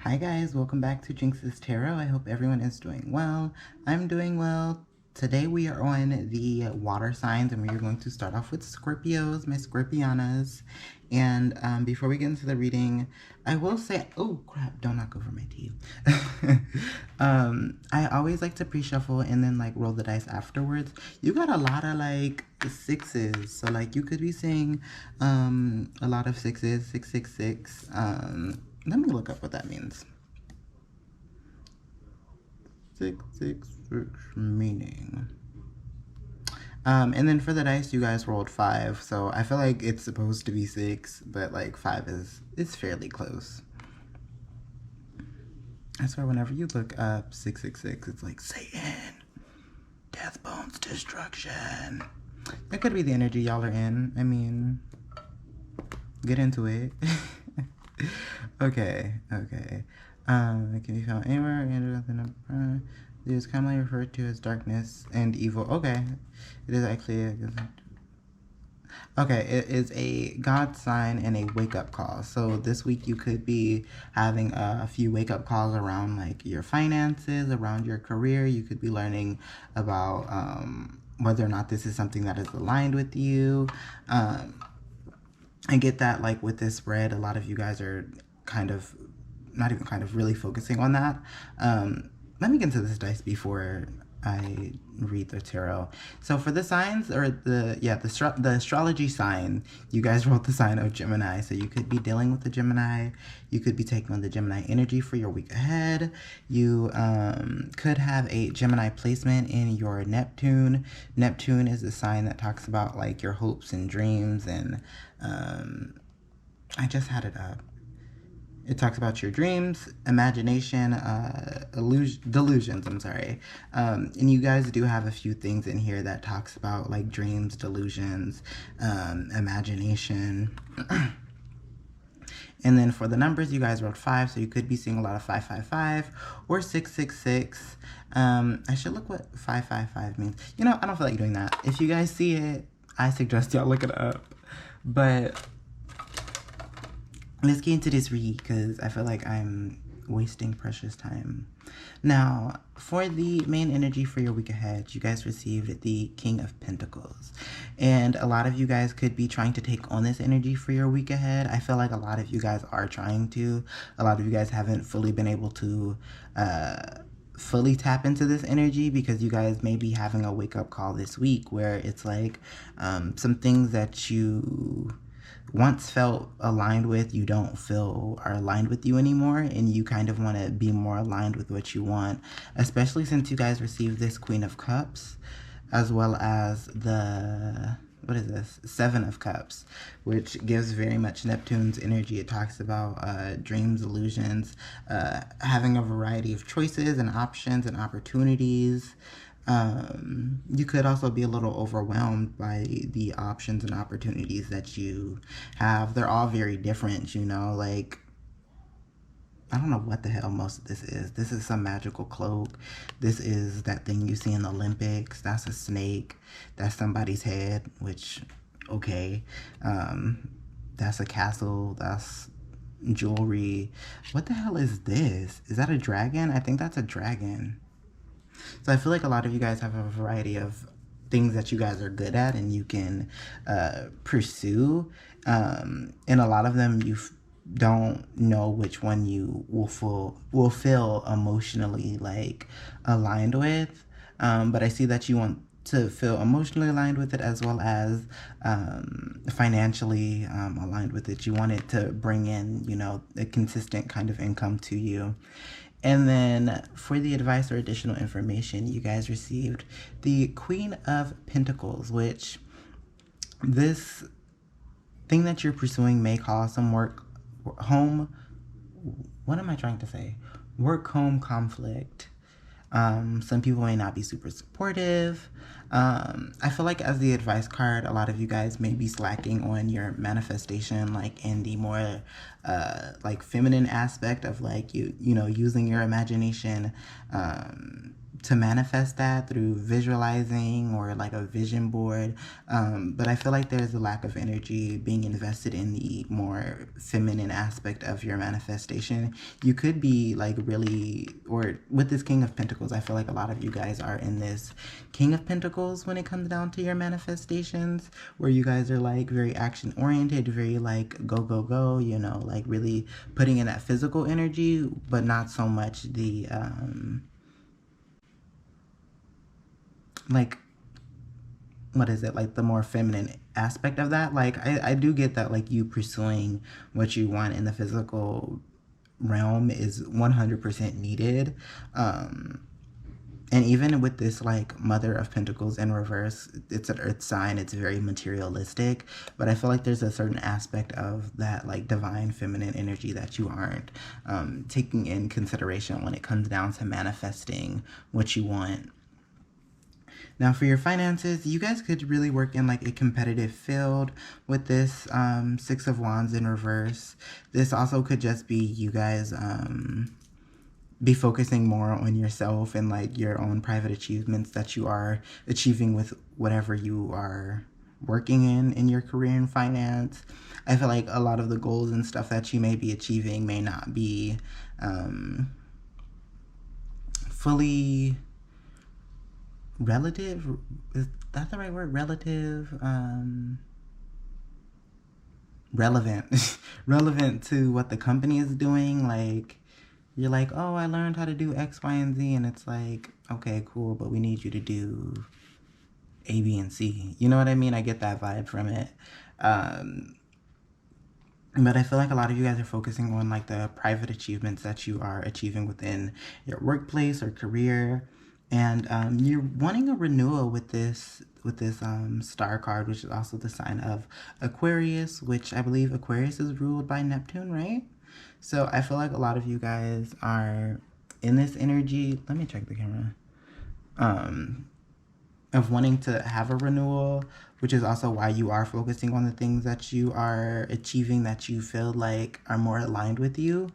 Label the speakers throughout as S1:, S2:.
S1: Hi guys, welcome back to Jinx's Tarot. I hope everyone is doing well. I'm doing well. Today we are on the water signs and we are going to start off with Scorpios, my Scorpianas. And before we get into the reading, I will say, oh crap, don't knock over my tea. I always like to pre-shuffle and then like roll the dice afterwards. You got a lot of like sixes. So like you could be seeing a lot of sixes, 666. Let me look up what that means. 666 meaning. And then for the dice, you guys rolled 5, so I feel like it's supposed to be 6, but like 5 is fairly close. I swear, whenever you look up 666, it's like Satan, death, bones, destruction. That could be the energy y'all are in. I mean, get into it. Okay. It can be found anywhere. It is commonly referred to as darkness and evil. Okay. It is actually okay, it is a God sign and a wake-up call. So this week you could be having a few wake-up calls around like your finances, around your career. You could be learning about whether or not this is something that is aligned with you. I get that like with this spread, a lot of you guys are really focusing on that. Let me get into this dice before I read the tarot. So for the signs, or the astrology sign, you guys wrote the sign of Gemini. So you could be dealing with the Gemini. You could be taking on the Gemini energy for your week ahead. You could have a Gemini placement in your Neptune. Neptune is the sign that talks about like your hopes and dreams, and I just had it up. It talks about your dreams, imagination, delusions, I'm sorry. And you guys do have a few things in here that talks about like dreams, delusions, imagination. And then for the numbers, you guys wrote 5, so you could be seeing a lot of 555 or 666. I should look what 555 means. You know, I don't feel like doing that. If you guys see it, I suggest y'all look it up. But let's get into this read because I feel like I'm wasting precious time. Now, for the main energy for your week ahead, you guys received the King of Pentacles. And a lot of you guys could be trying to take on this energy for your week ahead. I feel like a lot of you guys are trying to. A lot of you guys haven't fully been able to fully tap into this energy because you guys may be having a wake-up call this week where it's like some things that you once felt aligned with, you don't feel are aligned with you anymore, and you kind of want to be more aligned with what you want, especially since you guys received this Queen of Cups as well as the, what is this, 7 of Cups, which gives very much Neptune's energy. It talks about dreams, illusions, having a variety of choices and options and opportunities. You could also be a little overwhelmed by the options and opportunities that you have. They're all very different, you know, like, I don't know what the hell most of this is. This is some magical cloak. This is that thing you see in the Olympics. That's a snake. That's somebody's head, which, okay. That's a castle. That's jewelry. What the hell is this? Is that a dragon? I think that's a dragon. So I feel like a lot of you guys have a variety of things that you guys are good at and you can pursue. And a lot of them you don't know which one you will feel emotionally like aligned with. But I see that you want to feel emotionally aligned with it as well as financially aligned with it. You want it to bring in, you know, a consistent kind of income to you. And then for the advice or additional information, you guys received the Queen of Pentacles, which this thing that you're pursuing may cause some work-home conflict. Some people may not be super supportive. I feel like as the advice card, a lot of you guys may be slacking on your manifestation, like in the more like feminine aspect of like you know, using your imagination to manifest that through visualizing or like a vision board. But I feel like there's a lack of energy being invested in the more feminine aspect of your manifestation. You could be like really, or with this King of Pentacles, I feel like a lot of you guys are in this King of Pentacles when it comes down to your manifestations, where you guys are like very action oriented, very like go, go, go, you know, like really putting in that physical energy, but not so much the, like, what is it, like the more feminine aspect of that. Like I do get that, like you pursuing what you want in the physical realm is 100% needed. And even with this like Mother of Pentacles in reverse, it's an earth sign, it's very materialistic, but I feel like there's a certain aspect of that like divine feminine energy that you aren't taking in consideration when it comes down to manifesting what you want. Now for your finances, you guys could really work in like a competitive field with this Six of Wands in reverse. This also could just be you guys be focusing more on yourself and like your own private achievements that you are achieving with whatever you are working in your career and finance. I feel like a lot of the goals and stuff that you may be achieving may not be fully relative. Is that the right word? Relative, relevant relevant to what the company is doing. Like you're like, oh, I learned how to do X, Y, and Z, and it's like, okay, cool, but we need you to do A, B, and C. You know what I mean? I get that vibe from it. But I feel like a lot of you guys are focusing on like the private achievements that you are achieving within your workplace or career. And you're wanting a renewal with this star card, which is also the sign of Aquarius, which I believe Aquarius is ruled by Neptune, right? So I feel like a lot of you guys are in this energy. Let me check the camera. Of wanting to have a renewal, which is also why you are focusing on the things that you are achieving that you feel like are more aligned with you.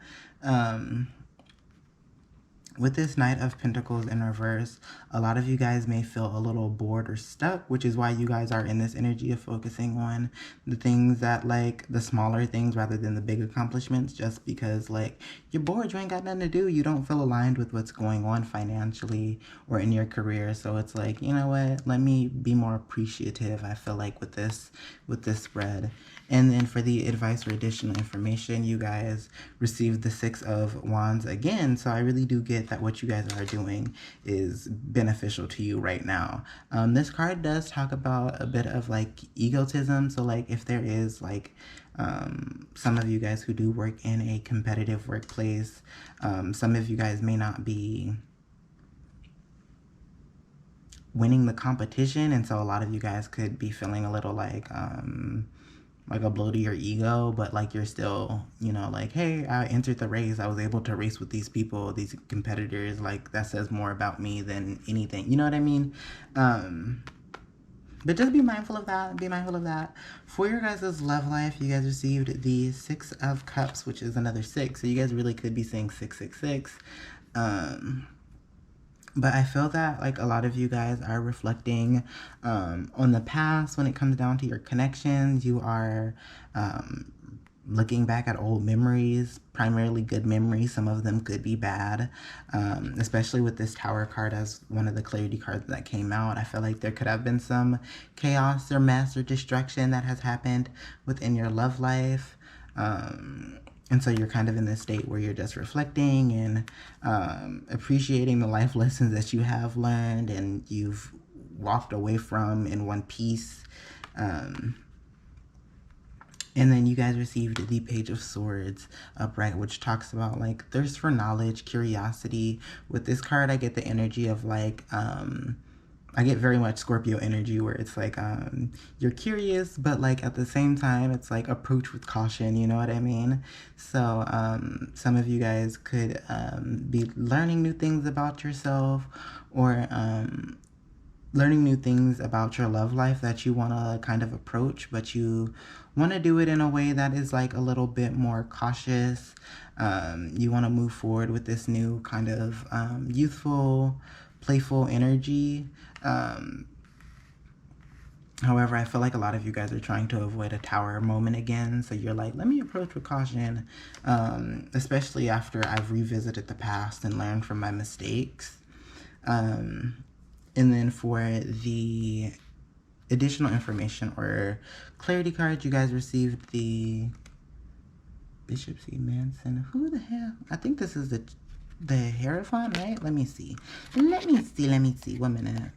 S1: With this Knight of Pentacles in reverse, a lot of you guys may feel a little bored or stuck, which is why you guys are in this energy of focusing on the things that, like, the smaller things rather than the big accomplishments, just because, like, you're bored, you ain't got nothing to do, you don't feel aligned with what's going on financially or in your career. So it's like, you know what, let me be more appreciative, I feel like, with this spread. And then for the advice or additional information, you guys received the Six of Wands again. So I really do get that what you guys are doing is beneficial to you right now. This card does talk about a bit of like egotism. So like if there is like some of you guys who do work in a competitive workplace, some of you guys may not be winning the competition. And so a lot of you guys could be feeling a little like a blow to your ego, but like you're still, you know, like, hey, I entered the race, I was able to race with these people, these competitors, like that says more about me than anything, you know what I mean? But just be mindful of that. For your guys' love life, you guys received the Six of Cups, which is another six, so you guys really could be saying 666. But I feel that like a lot of you guys are reflecting on the past when it comes down to your connections. You are looking back at old memories, primarily good memories. Some of them could be bad, especially with this Tower card as one of the clarity cards that came out. I feel like there could have been some chaos or mess or destruction that has happened within your love life. And so you're kind of in this state where you're just reflecting and appreciating the life lessons that you have learned and you've walked away from in one piece. And then you guys received the Page of Swords upright, which talks about like thirst for knowledge, curiosity. With this card, I get the energy of like, I get very much Scorpio energy where it's like you're curious, but like at the same time, it's like approach with caution, you know what I mean? So some of you guys could be learning new things about yourself or learning new things about your love life that you want to kind of approach, but you want to do it in a way that is like a little bit more cautious. You want to move forward with this new kind of youthful playful energy. However, I feel like a lot of you guys are trying to avoid a tower moment again. So you're like, let me approach with caution, especially after I've revisited the past and learned from my mistakes. And then for the additional information or clarity cards, you guys received the Bishop C. Manson. Who the hell? I think this is the Hierophant, right? Let me see. Let me see. 1 minute.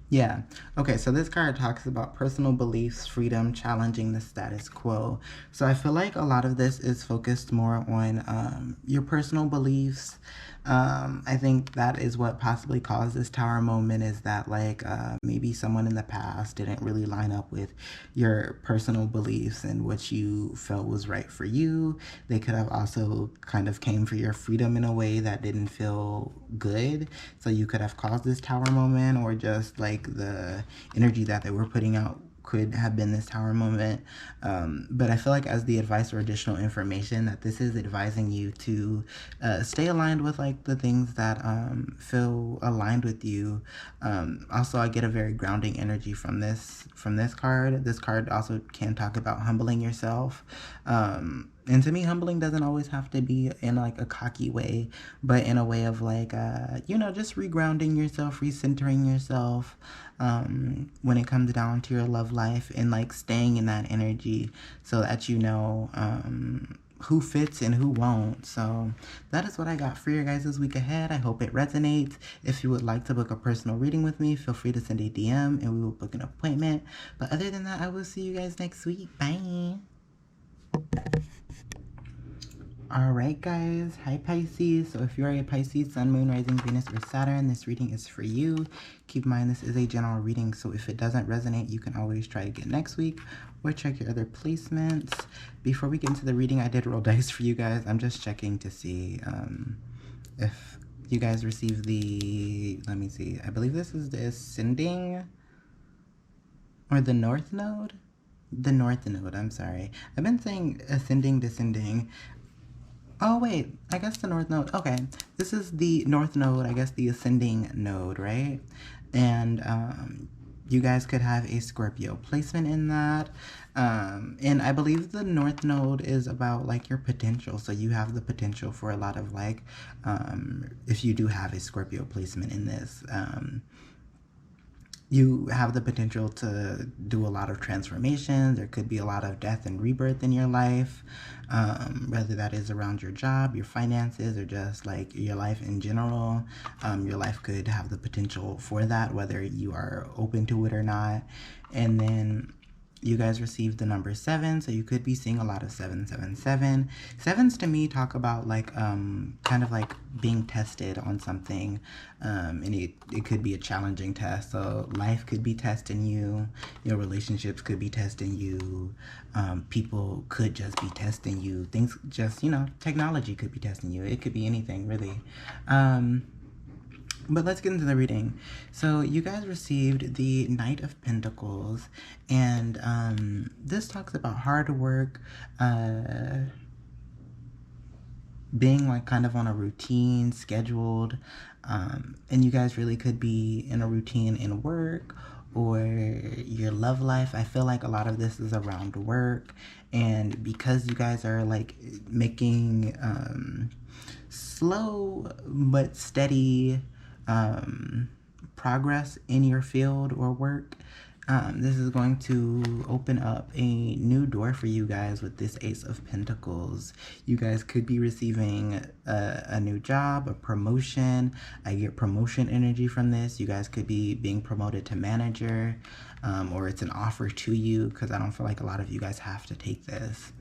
S1: Yeah. Okay, so this card talks about personal beliefs, freedom, challenging the status quo. So I feel like a lot of this is focused more on your personal beliefs. I think that is what possibly caused this tower moment, is that like maybe someone in the past didn't really line up with your personal beliefs and what you felt was right for you. They could have also kind of came for your freedom in a way that didn't feel good. So you could have caused this tower moment, or just like the energy that they were putting out could have been this tower moment. But I feel like as the advice or additional information, that this is advising you to stay aligned with like the things that feel aligned with you. Also, I get a very grounding energy from this card. This card also can talk about humbling yourself. And to me, humbling doesn't always have to be in like a cocky way, but in a way of like, you know, just regrounding yourself, recentering yourself when it comes down to your love life, and like staying in that energy so that you know who fits and who won't. So that is what I got for you guys this week ahead. I hope it resonates. If you would like to book a personal reading with me, feel free to send a DM and we will book an appointment. But other than that, I will see you guys next week. Bye. Alright guys, hi Pisces. So if you are a Pisces, Sun, Moon, Rising, Venus, or Saturn, this reading is for you. Keep in mind this is a general reading, so if it doesn't resonate, you can always try again next week or check your other placements. Before we get into the reading, I did roll dice for you guys. I'm just checking to see if you guys received the, let me see, I believe this is the Ascending or the North Node? The North Node, I'm sorry. I've been saying Ascending, Descending. Oh, wait, I guess the North Node. Okay, this is the North Node, I guess the Ascending Node, right? And you guys could have a Scorpio placement in that. And I believe the North Node is about like your potential. So you have the potential for a lot of like, if you do have a Scorpio placement in this, you have the potential to do a lot of transformations. There could be a lot of death and rebirth in your life, whether that is around your job, your finances, or just like your life in general. Your life could have the potential for that, whether you are open to it or not. And then you guys received the number 7, so you could be seeing a lot of 777. Sevens to me talk about like kind of like being tested on something, and it could be a challenging test. So life could be testing you, your relationships could be testing you, people could just be testing you, things just, you know, technology could be testing you. It could be anything really. But let's get into the reading. So you guys received the Knight of Pentacles, and this talks about hard work, being like kind of on a routine, scheduled, and you guys really could be in a routine in work or your love life. I feel like a lot of this is around work, and because you guys are like making slow but steady progress in your field or work, this is going to open up a new door for you guys with this Ace of Pentacles. You guys could be receiving a new job, a promotion. I get promotion energy from this. You guys could be being promoted to manager, or it's an offer to you, because I don't feel like a lot of you guys have to take this.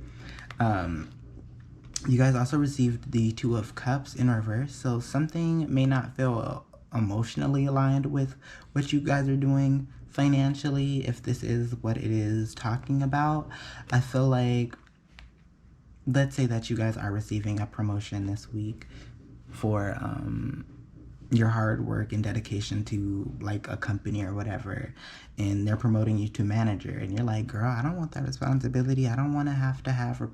S1: You guys also received the Two of Cups in reverse, so something may not feel emotionally aligned with what you guys are doing financially, if this is what it is talking about. I feel like, let's say that you guys are receiving a promotion this week for your hard work and dedication to like a company or whatever, and they're promoting you to manager, and you're like, girl, I don't want that responsibility. I don't want to have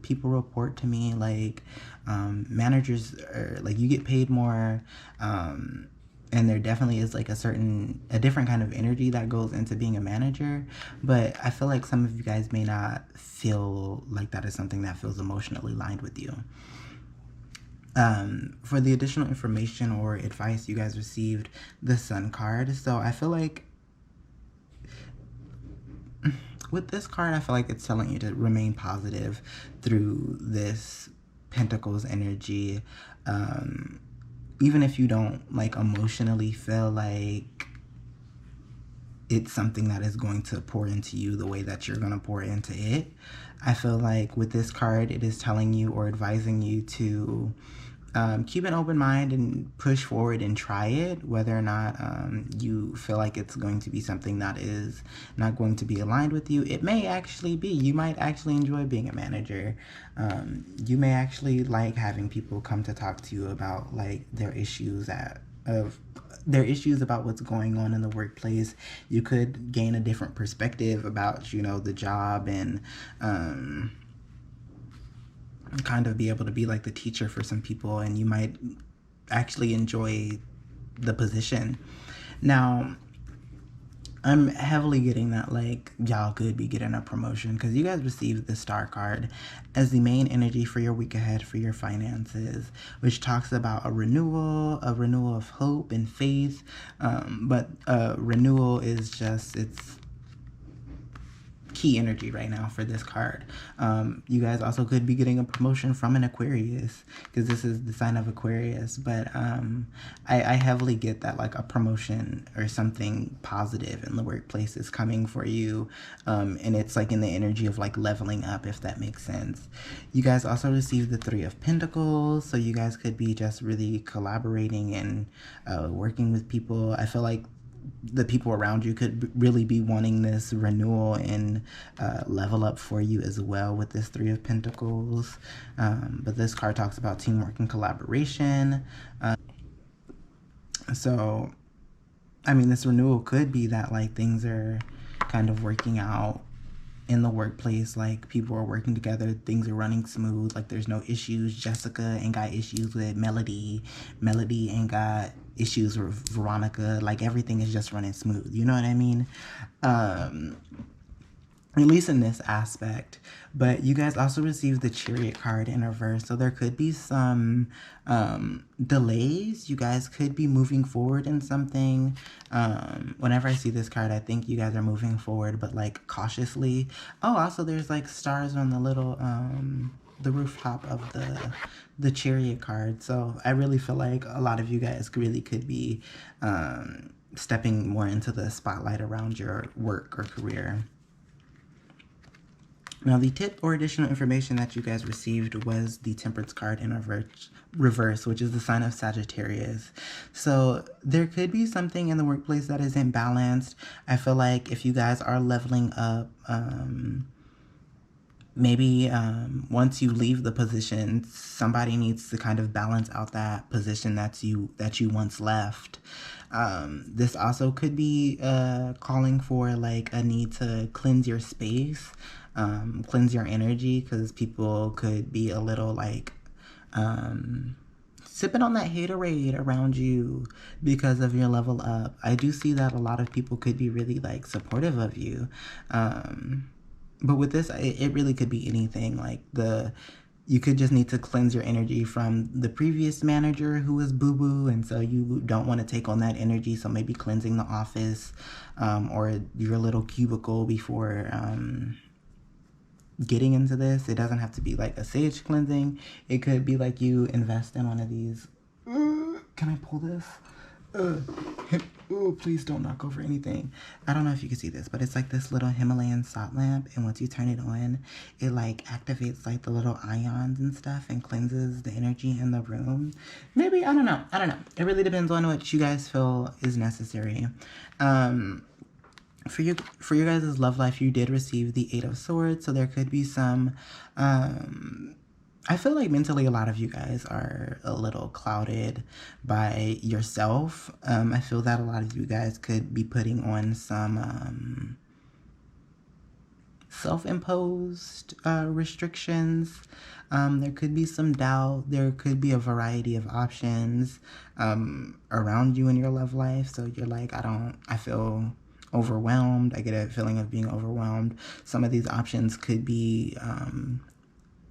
S1: people report to me. Like, managers are like, you get paid more, and there definitely is like a different kind of energy that goes into being a manager. But I feel like some of you guys may not feel like that is something that feels emotionally aligned with you. For the additional information or advice, you guys received the Sun card. So I feel like with this card, I feel like it's telling you to remain positive through this Pentacles energy. Even if you don't like emotionally feel like it's something that is going to pour into you the way that you're going to pour into it, I feel like with this card, it is telling you or advising you to keep an open mind and push forward and try it, whether or not you feel like it's going to be something that is not going to be aligned with you. It may actually be. You might actually enjoy being a manager. You may actually like having people come to talk to you about like their issues about what's going on in the workplace. You could gain a different perspective about, you know, the job, and kind of be able to be like the teacher for some people, and you might actually enjoy the position. Now, I'm heavily getting that like y'all could be getting a promotion because you guys received the Star card as the main energy for your week ahead for your finances, which talks about a renewal of hope and faith. But renewal is just, it's key energy right now for this card. You guys also could be getting a promotion from an Aquarius because this is the sign of Aquarius, but I heavily get that like a promotion or something positive in the workplace is coming for you, and it's like in the energy of like leveling up, if that makes sense. You guys also received the Three of Pentacles, so you guys could be just really collaborating and working with people. I feel like the people around you could really be wanting this renewal and level up for you as well with this Three of Pentacles. But this card talks about teamwork and collaboration. So, I mean, this renewal could be that like things are kind of working out in the workplace, like people are working together, things are running smooth, like there's no issues. Jessica ain't got issues with Melody ain't got issues with Veronica, like everything is just running smooth, you know what I mean? At least in this aspect. But you guys also received the Chariot card in reverse, so there could be some delays. You guys could be moving forward in something. Whenever I see this card, I think you guys are moving forward, but like cautiously. Oh, also there's like stars on the little the rooftop of the Chariot card, so I really feel like a lot of you guys really could be stepping more into the spotlight around your work or career. Now, the tip or additional information that you guys received was the Temperance card in reverse, which is the sign of Sagittarius. So there could be something in the workplace that isn't balanced. I feel like if you guys are leveling up, maybe once you leave the position, somebody needs to kind of balance out that position that you once left. This also could be calling for like a need to cleanse your space, cleanse your energy, because people could be a little like sipping on that haterade around you because of your level up. I do see that a lot of people could be really like supportive of you. But with this, it really could be anything. Like you could just need to cleanse your energy from the previous manager who was boo-boo, and so you don't want to take on that energy. So maybe cleansing the office or your little cubicle before getting into this. It doesn't have to be like a sage cleansing. It could be like you invest in one of these. Can I pull this? Oh, please don't knock over anything. I don't know if you can see this, but it's like this little Himalayan salt lamp, and once you turn it on, it like activates like the little ions and stuff and cleanses the energy in the room. Maybe, I don't know. It really depends on what you guys feel is necessary. For your guys' love life, you did receive the Eight of Swords, so there could be some I feel like mentally a lot of you guys are a little clouded by yourself. I feel that a lot of you guys could be putting on some self-imposed restrictions. There could be some doubt. There could be a variety of options around you in your love life. So you're like, I feel overwhelmed. I get a feeling of being overwhelmed. Some of these options could be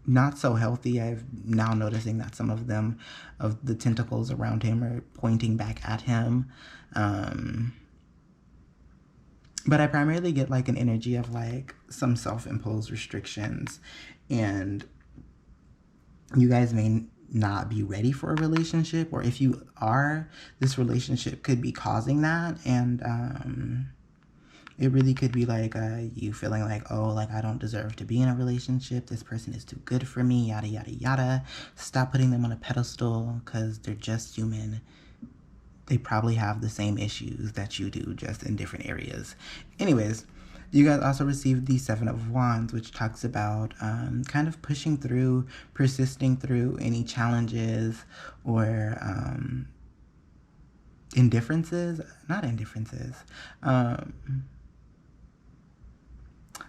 S1: not so healthy. I've now noticing that some of them, of the tentacles around him, are pointing back at him. But I primarily get like an energy of like some self-imposed restrictions, and you guys may not be ready for a relationship, or if you are, this relationship could be causing that. And it really could be like you feeling like, oh, like I don't deserve to be in a relationship. This person is too good for me, yada, yada, yada. Stop putting them on a pedestal because they're just human. They probably have the same issues that you do, just in different areas. Anyways, you guys also received the Seven of Wands, which talks about kind of pushing through, persisting through any challenges or indifferences. Not indifferences.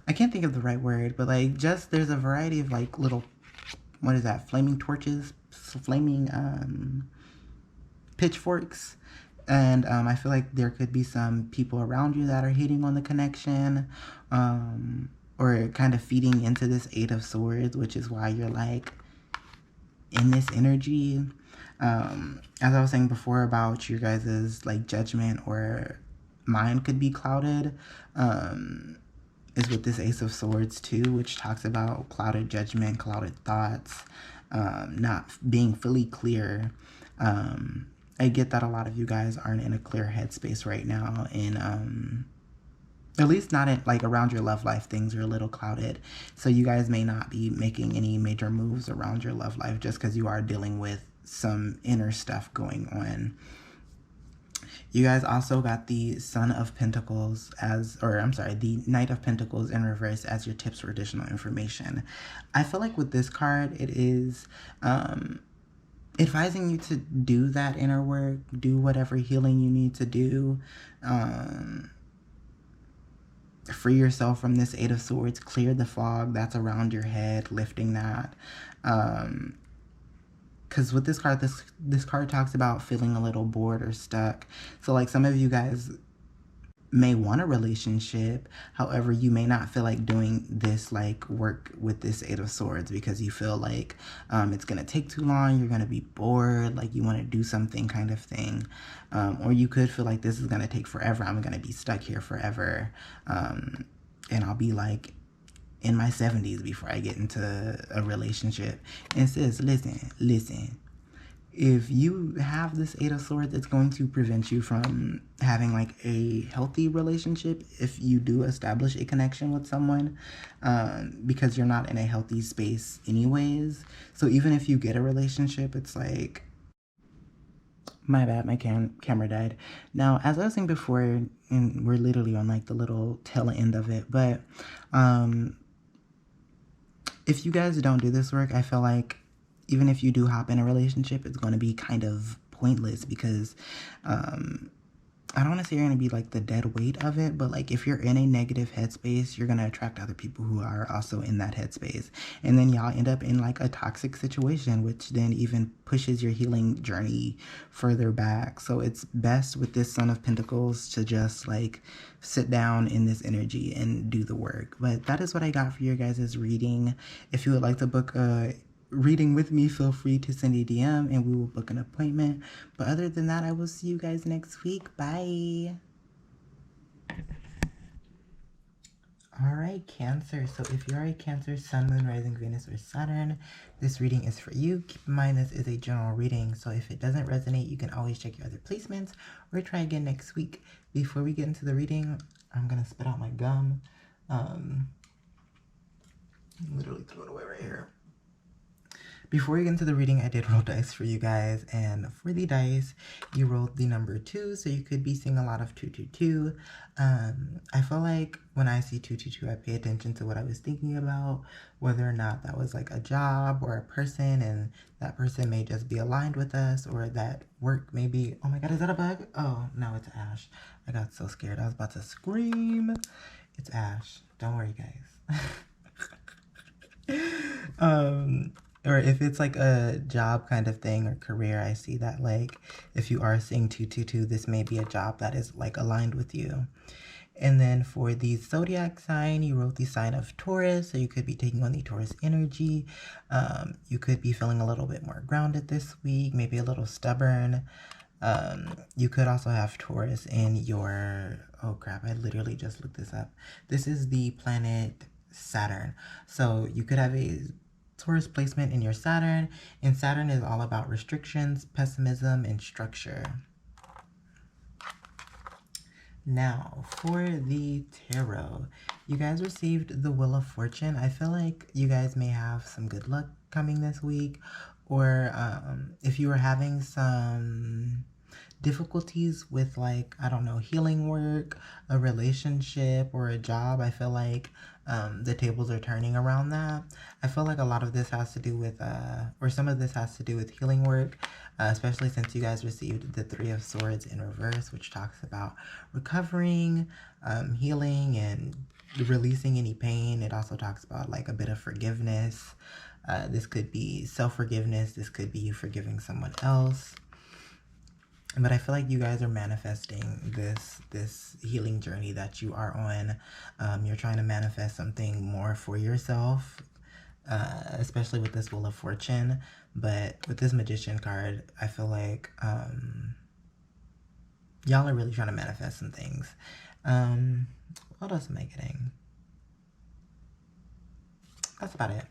S1: I can't think of the right word, but like just there's a variety of like little, what is that, flaming torches, flaming pitchforks. And I feel like there could be some people around you that are hating on the connection, or kind of feeding into this Eight of Swords, which is why you're like in this energy. As I was saying before about your guys's like judgment or mind could be clouded, is with this Ace of Swords too, which talks about clouded judgment, clouded thoughts, not being fully clear. I get that a lot of you guys aren't in a clear headspace right now, and at least not in, like around your love life, things are a little clouded. So you guys may not be making any major moves around your love life just because you are dealing with some inner stuff going on. You guys also got the Son of Pentacles the Knight of Pentacles in reverse as your tips for additional information. I feel like with this card, it is advising you to do that inner work, do whatever healing you need to do, free yourself from this Eight of Swords, clear the fog that's around your head, lifting that. Because with this card, this card talks about feeling a little bored or stuck. So like some of you guys may want a relationship, however you may not feel like doing this like work with this Eight of Swords because you feel like it's gonna take too long, you're gonna be bored, like you want to do something kind of thing, or you could feel like this is gonna take forever, I'm gonna be stuck here forever, and I'll be like in my 70s before I get into a relationship. And sis, listen, if you have this Eight of Swords, it's going to prevent you from having like a healthy relationship if you do establish a connection with someone, because you're not in a healthy space anyways. So even if you get a relationship, it's like, my bad, my camera died. Now, as I was saying before, and we're literally on like the little tail end of it, but if you guys don't do this work, I feel like even if you do hop in a relationship, it's going to be kind of pointless because I don't want to say you're going to be like the dead weight of it, but like if you're in a negative headspace, you're going to attract other people who are also in that headspace. And then y'all end up in like a toxic situation, which then even pushes your healing journey further back. So it's best with this Son of Pentacles to just like sit down in this energy and do the work. But that is what I got for your guys' reading. If you would like to book a reading with me, feel free to send a DM and we will book an appointment. But other than that, I will see you guys next week. Bye. All right, Cancer. So if you are a Cancer, Sun, Moon, Rising, Venus, or Saturn, this reading is for you. Keep in mind this is a general reading, so if it doesn't resonate, you can always check your other placements or try again next week. Before we get into the reading, I'm going to spit out my gum. Literally threw it away right here. Before we get into the reading, I did roll dice for you guys, and for the dice, you rolled the number 2, so you could be seeing a lot of 222. I feel like when I see 222, I pay attention to what I was thinking about, whether or not that was like a job or a person, and that person may just be aligned with us, or that work may be, oh my god, is that a bug? Oh, no, it's Ash. I got so scared. I was about to scream. It's Ash. Don't worry, guys. Or if it's like a job kind of thing or career, I see that like if you are seeing 222, this may be a job that is like aligned with you. And then for the zodiac sign, you wrote the sign of Taurus, so you could be taking on the Taurus energy. You could be feeling a little bit more grounded this week, maybe a little stubborn. You could also have Taurus in your, oh crap, I literally just looked this up. This is the planet Saturn. So you could have a Taurus placement in your Saturn, and Saturn is all about restrictions, pessimism, and structure. Now, for the tarot, you guys received the Wheel of Fortune. I feel like you guys may have some good luck coming this week, or if you were having some difficulties with, like, I don't know, healing work, a relationship, or a job, I feel like the tables are turning around that. I feel like a lot of this has to do with, or some of this has to do with healing work, especially since you guys received the Three of Swords in reverse, which talks about recovering, healing, and releasing any pain. It also talks about like a bit of forgiveness. This could be self-forgiveness. This could be you forgiving someone else. But I feel like you guys are manifesting this healing journey that you are on. You're trying to manifest something more for yourself, especially with this Wheel of Fortune. But with this Magician card, I feel like y'all are really trying to manifest some things. What else am I getting? That's about it.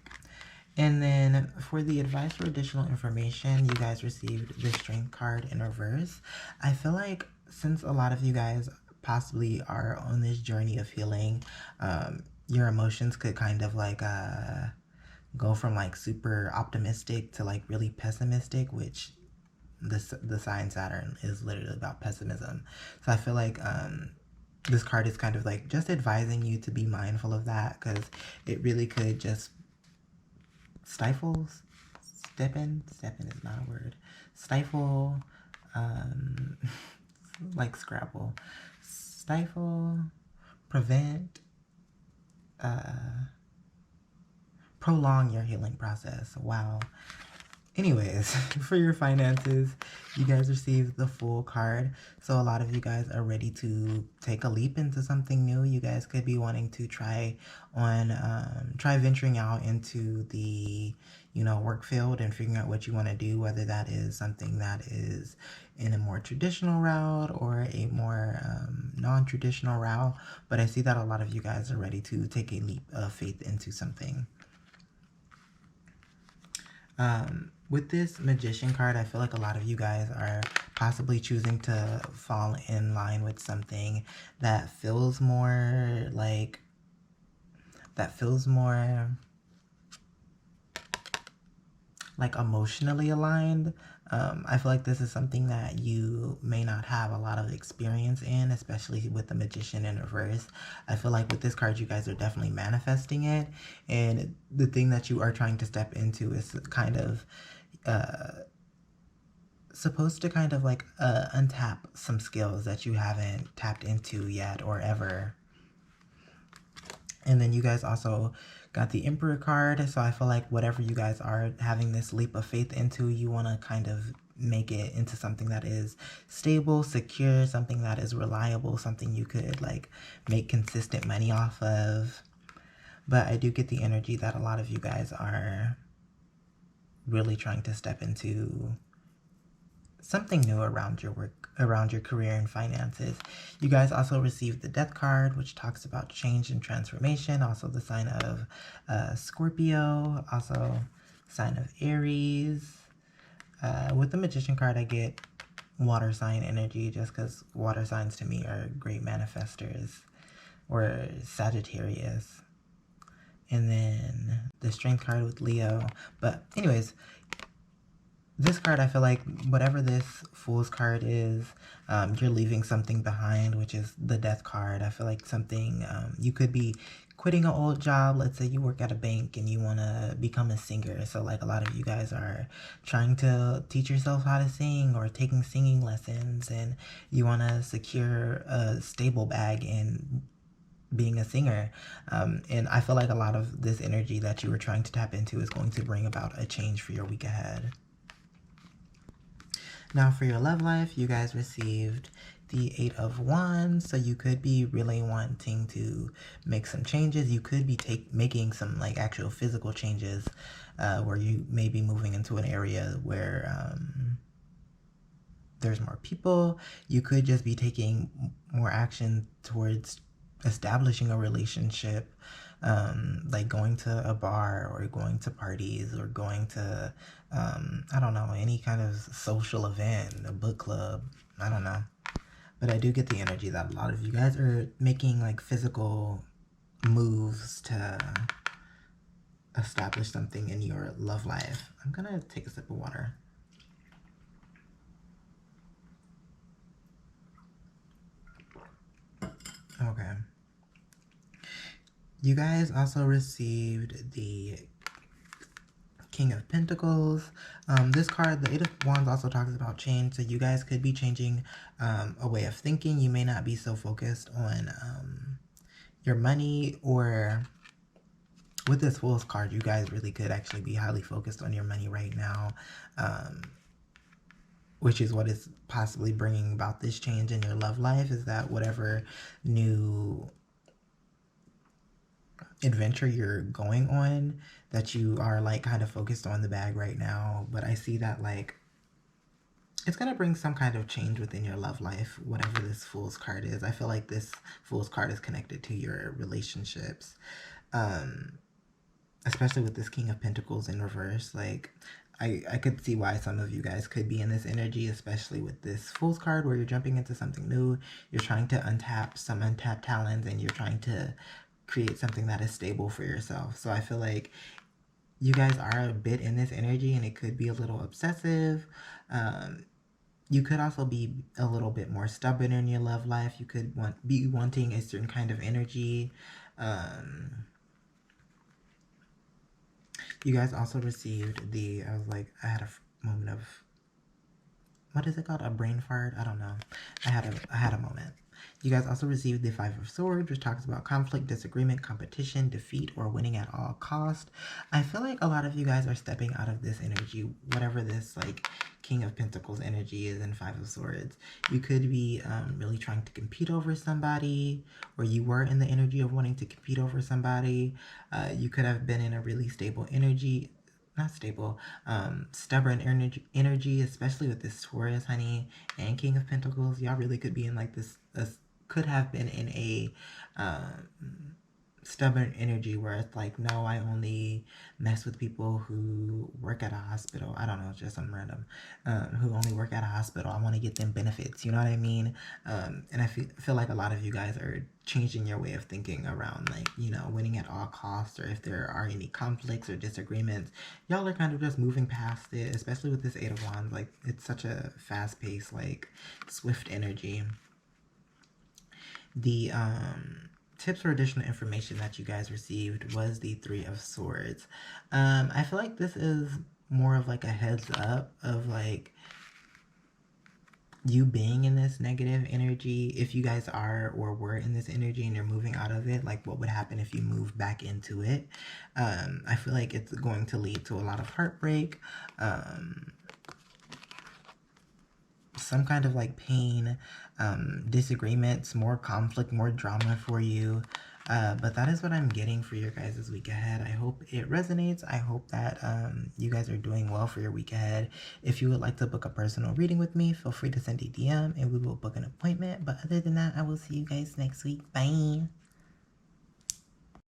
S1: And then for the advice or additional information, you guys received the Strength card in reverse. I feel like since a lot of you guys possibly are on this journey of healing, your emotions could kind of like go from like super optimistic to like really pessimistic, which the sign Saturn is literally about pessimism. So I feel like this card is kind of like just advising you to be mindful of that, because it really could just stifle, step in is not a word, stifle, like Scrabble, stifle, prevent, prolong your healing process. Wow. Anyways, for your finances, you guys received the Fool card. So a lot of you guys are ready to take a leap into something new. You guys could be wanting to try venturing out into the, work field and figuring out what you want to do, whether that is something that is in a more traditional route or a more non-traditional route. But I see that a lot of you guys are ready to take a leap of faith into something. With this Magician card, I feel like a lot of you guys are possibly choosing to fall in line with something that feels more like, emotionally aligned. I feel like this is something that you may not have a lot of experience in, especially with the Magician in reverse. I feel like with this card, you guys are definitely manifesting it. And the thing that you are trying to step into is kind of supposed to kind of like untap some skills that you haven't tapped into yet or ever. And then you guys also got the Emperor card. So I feel like whatever you guys are having this leap of faith into, you want to kind of make it into something that is stable, secure, something that is reliable, something you could like make consistent money off of. But I do get the energy that a lot of you guys are really trying to step into something new around your work, around your career and finances. You guys also received the Death card, which talks about change and transformation. Also the sign of Scorpio, also sign of Aries. With the Magician card, I get water sign energy, just because water signs to me are great manifestors, or Sagittarius. and then the Strength card with Leo. But anyways, this card, I feel like whatever this Fool's card is, you're leaving something behind, which is the Death card. I feel like something, you could be quitting an old job. Let's say you work at a bank and you want to become a singer. So like a lot of you guys are trying to teach yourself how to sing or taking singing lessons, and you want to secure a stable bag in being a singer. And I feel like a lot of this energy that you were trying to tap into is going to bring about a change for your week ahead. Now for your love life, you guys received the 8 of Wands, so you could be really wanting to make some changes. You could be making some like actual physical changes, where you may be moving into an area where there's more people. You could just be taking more action towards establishing a relationship, like going to a bar or going to parties or going to, I don't know, any kind of social event, a book club, I don't know. But I do get the energy that a lot of you guys are making like physical moves to establish something in your love life. I'm gonna take a sip of water. Okay. You guys also received the King of Pentacles. This card, the 8 of Wands, also talks about change. So you guys could be changing a way of thinking. You may not be so focused on your money, or with this Fool's card, you guys really could actually be highly focused on your money right now, which is what is possibly bringing about this change in your love life, is that whatever new adventure you're going on, that you are like kind of focused on the bag right now. But I see that like it's gonna bring some kind of change within your love life, whatever this Fool's card is. I feel like this Fool's card is connected to your relationships, especially with this King of Pentacles in reverse. Like I could see why some of you guys could be in this energy, especially with this Fool's card, where you're jumping into something new. You're trying to untap some untapped talents, and you're trying to create something that is stable for yourself. So I feel like you guys are a bit in this energy, and it could be a little obsessive. You could also be a little bit more stubborn in your love life. You could be wanting a certain kind of energy. You guys also received I had a moment of, what is it called? A brain fart? I don't know. I had a moment. You guys also received the 5 of Swords, which talks about conflict, disagreement, competition, defeat, or winning at all cost. I feel like a lot of you guys are stepping out of this energy, whatever this like King of Pentacles energy is in 5 of Swords. You could be really trying to compete over somebody, or you were in the energy of wanting to compete over somebody. You could have been in a really stable energy. Not stable, stubborn energy, especially with this Taurus, honey, and King of Pentacles. Y'all really could be in like this, could have been in a stubborn energy where it's like, no, I only mess with people who work at a hospital. I don't know, just some random, who only work at a hospital. I want to get them benefits, you know what I mean? And I feel like a lot of you guys are changing your way of thinking around, like, you know, winning at all costs, or if there are any conflicts or disagreements, y'all are kind of just moving past it, especially with this 8 of Wands. Like, it's such a fast-paced, like, swift energy. The tips for additional information that you guys received was the 3 of Swords. I feel like this is more of like a heads up of like you being in this negative energy. If you guys are or were in this energy and you're moving out of it, like what would happen if you move back into it? I feel like it's going to lead to a lot of heartbreak, some kind of like pain, disagreements, more conflict, more drama for you. But that is what I'm getting for your guys' week ahead. I hope it resonates. I hope that you guys are doing well for your week ahead. If you would like to book a personal reading with me, feel free to send a DM and we will book an appointment. But other than that, I will see you guys next week. Bye.